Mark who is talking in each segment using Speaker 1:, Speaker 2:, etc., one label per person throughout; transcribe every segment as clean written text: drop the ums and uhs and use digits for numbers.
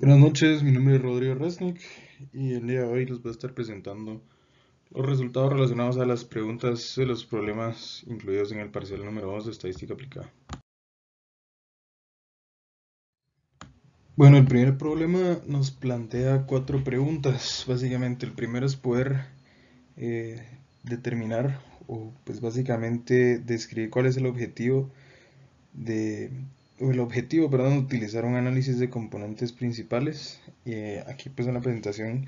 Speaker 1: Buenas noches, mi nombre es Rodrigo Resnick y el día de hoy les voy a estar presentando los resultados relacionados a las preguntas de los problemas incluidos en el parcial número 2 de estadística aplicada. Bueno, el primer problema nos plantea cuatro preguntas. Básicamente, el primero es poder eh, determinar o pues básicamente describir cuál es el objetivo de perdón, de utilizar un análisis de componentes principales. Aquí pues en la presentación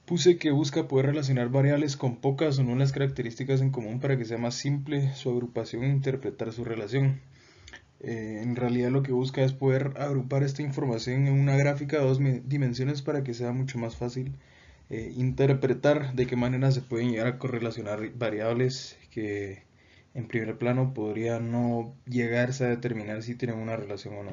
Speaker 1: puse que busca poder relacionar variables con pocas o nulas características en común para que sea más simple su agrupación e interpretar su relación. En realidad lo que busca es poder agrupar esta información en una gráfica de dos dimensiones para que sea mucho más fácil interpretar de qué manera se pueden llegar a correlacionar variables que en primer plano podría no llegarse a determinar si tienen una relación o no.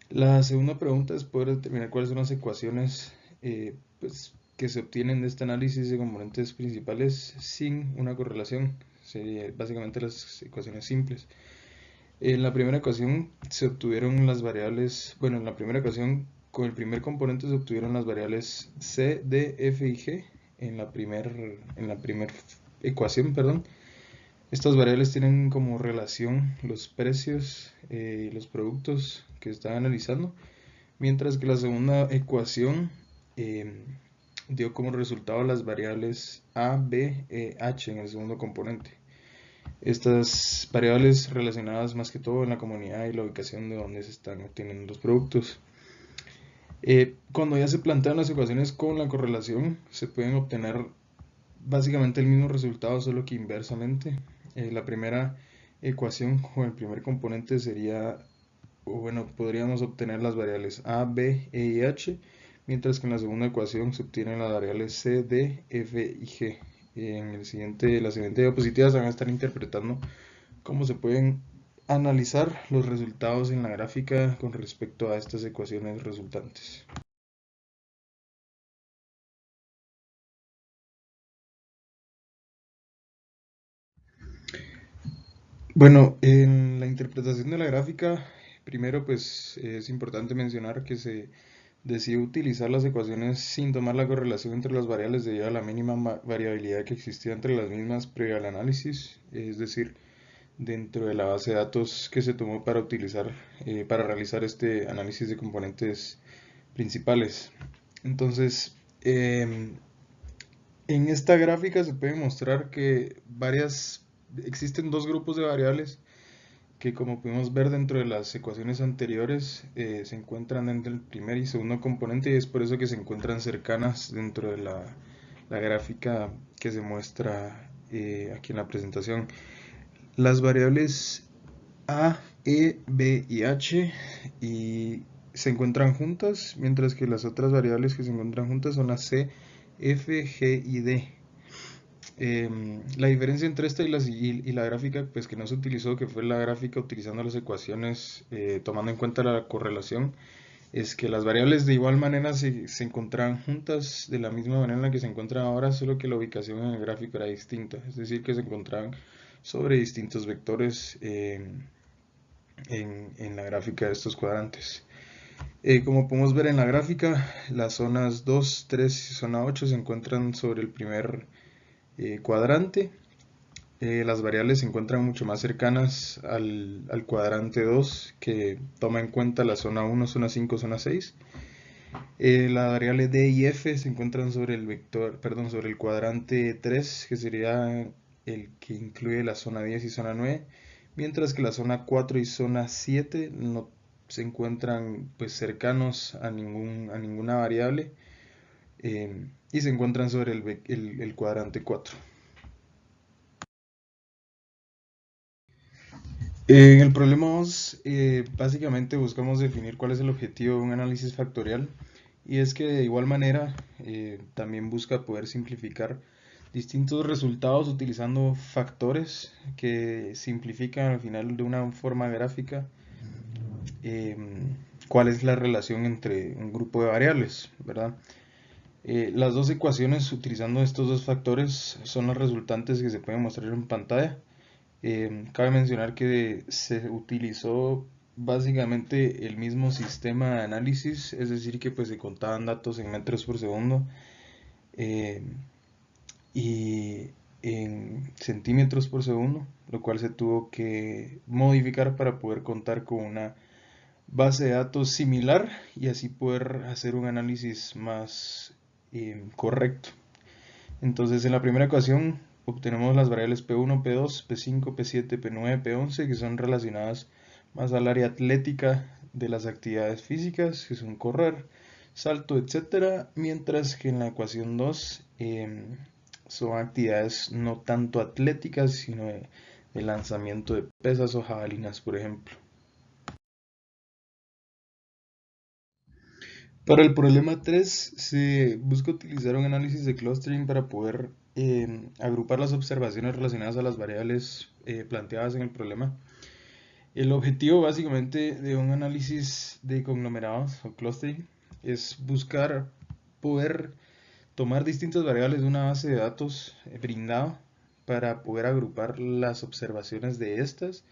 Speaker 1: La segunda pregunta es poder determinar cuáles son las ecuaciones que se obtienen de este análisis de componentes principales sin una correlación. Sería básicamente las ecuaciones simples. En la primera ecuación se obtuvieron las variables, bueno, en la primera ecuación con el primer componente se obtuvieron las variables C, D, F y G en la primer ecuación, perdón. Estas variables tienen como relación los precios y los productos que están analizando, mientras que la segunda ecuación eh, dio como resultado las variables A, B, E, H en el segundo componente. Estas variables relacionadas más que todo en la comunidad y la ubicación de donde se están obteniendo los productos. Cuando ya se plantean las ecuaciones con la correlación, se pueden obtener básicamente el mismo resultado, solo que inversamente. La primera ecuación con el primer componente sería, o bueno, podríamos obtener las variables A, B, E y H, mientras que en la segunda ecuación se obtienen las variables C, D, F y G. La siguiente diapositiva se van a estar interpretando cómo se pueden analizar los resultados en la gráfica con respecto a estas ecuaciones resultantes. Bueno, en la interpretación de la gráfica, primero pues es importante mencionar que se decide utilizar las ecuaciones sin tomar la correlación entre las variables debido a la mínima variabilidad que existía entre las mismas previo al análisis, es decir, dentro de la base de datos que se tomó para para realizar este análisis de componentes principales. Entonces, en esta gráfica se puede mostrar que existen dos grupos de variables que, como pudimos ver dentro de las ecuaciones anteriores, se encuentran entre el primer y segundo componente, y es por eso que se encuentran cercanas dentro de la gráfica que se muestra aquí en la presentación. Las variables A, E, B y H se encuentran juntas, mientras que las otras variables que se encuentran juntas son las C, F, G y D. La diferencia entre esta y la gráfica pues que no se utilizó, que fue la gráfica utilizando las ecuaciones tomando en cuenta la correlación, es que las variables de igual manera se encontraban juntas de la misma manera en la que se encuentran ahora, solo que la ubicación en el gráfico era distinta, es decir, que se encontraban sobre distintos vectores en la gráfica de estos cuadrantes. Como podemos ver en la gráfica, las zonas 2, 3 y zona 8 se encuentran sobre el primer cuadrante. Las variables se encuentran mucho más cercanas al cuadrante 2, que toma en cuenta la zona 1, zona 5, zona 6. La variable D y F se encuentran sobre sobre el cuadrante 3, que sería el que incluye la zona 10 y zona 9, mientras que la zona 4 y zona 7 no se encuentran pues cercanos a ninguna variable, y se encuentran sobre el cuadrante 4. En el problema 2, básicamente buscamos definir cuál es el objetivo de un análisis factorial, y es que de igual manera también busca poder simplificar distintos resultados utilizando factores que simplifican al final de una forma gráfica eh, cuál es la relación entre un grupo de variables, ¿verdad? Las dos ecuaciones utilizando estos dos factores son las resultantes que se pueden mostrar en pantalla. Cabe mencionar que se utilizó básicamente el mismo sistema de análisis, es decir, que pues se contaban datos en metros por segundo eh, y en centímetros por segundo, lo cual se tuvo que modificar para poder contar con una base de datos similar y así poder hacer un análisis más correcto. Entonces, en la primera ecuación obtenemos las variables P1, P2, P5, P7, P9, P11, que son relacionadas más al área atlética de las actividades físicas, que son correr, salto, etc. Mientras que en la ecuación 2 son actividades no tanto atléticas, sino de lanzamiento de pesas o jabalinas, por ejemplo. Para el problema 3 se busca utilizar un análisis de clustering para poder agrupar las observaciones relacionadas a las variables planteadas en el problema. El objetivo básicamente de un análisis de conglomerados o clustering es buscar poder tomar distintas variables de una base de datos brindada para poder agrupar las observaciones de estas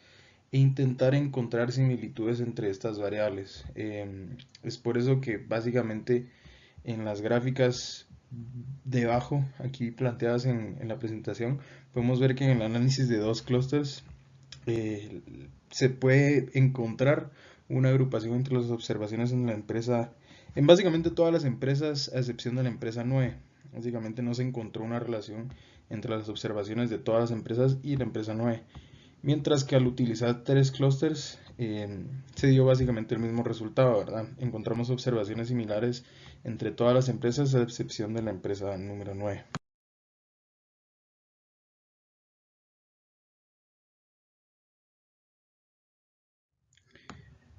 Speaker 1: e intentar encontrar similitudes entre estas variables. Es por eso que básicamente en las gráficas debajo, aquí planteadas en la presentación, podemos ver que en el análisis de dos clústeres eh, se puede encontrar una agrupación entre las observaciones en la empresa, en básicamente todas las empresas, a excepción de la empresa 9. Básicamente no se encontró una relación entre las observaciones de todas las empresas y la empresa 9. Mientras que al utilizar tres clústeres se dio básicamente el mismo resultado, ¿verdad? Encontramos observaciones similares entre todas las empresas a excepción de la empresa número 9.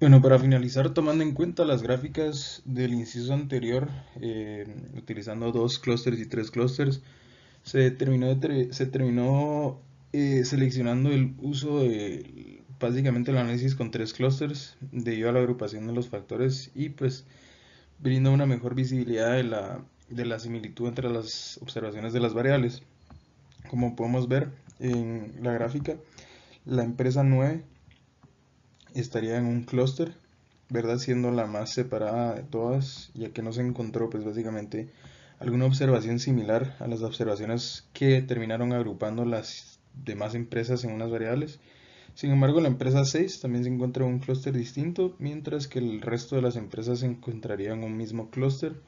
Speaker 1: Bueno, para finalizar, tomando en cuenta las gráficas del inciso anterior, utilizando dos clústeres y tres clústeres, se terminó seleccionando el uso de básicamente el análisis con tres clústeres debido a la agrupación de los factores y pues brinda una mejor visibilidad de la similitud entre las observaciones de las variables. Como podemos ver en la gráfica, la empresa 9 estaría en un clúster, ¿verdad? Siendo la más separada de todas, ya que no se encontró pues básicamente alguna observación similar a las observaciones que terminaron agrupando las demás empresas en unas variables. Sin embargo, la empresa 6 también se encuentra en un clúster distinto, mientras que el resto de las empresas se encontrarían en un mismo clúster,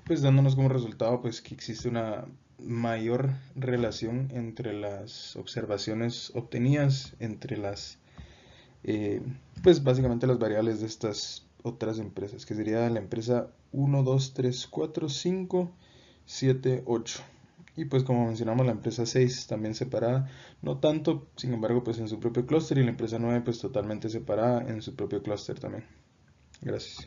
Speaker 1: pues dándonos como resultado pues que existe una mayor relación entre las observaciones obtenidas entre las pues básicamente las variables de estas otras empresas, que sería la empresa 1, 2, 3, 4, 5, 7, 8. Y pues como mencionamos, la empresa 6 también separada, no tanto, sin embargo, pues en su propio clúster, y la empresa 9 pues totalmente separada en su propio clúster también. Gracias.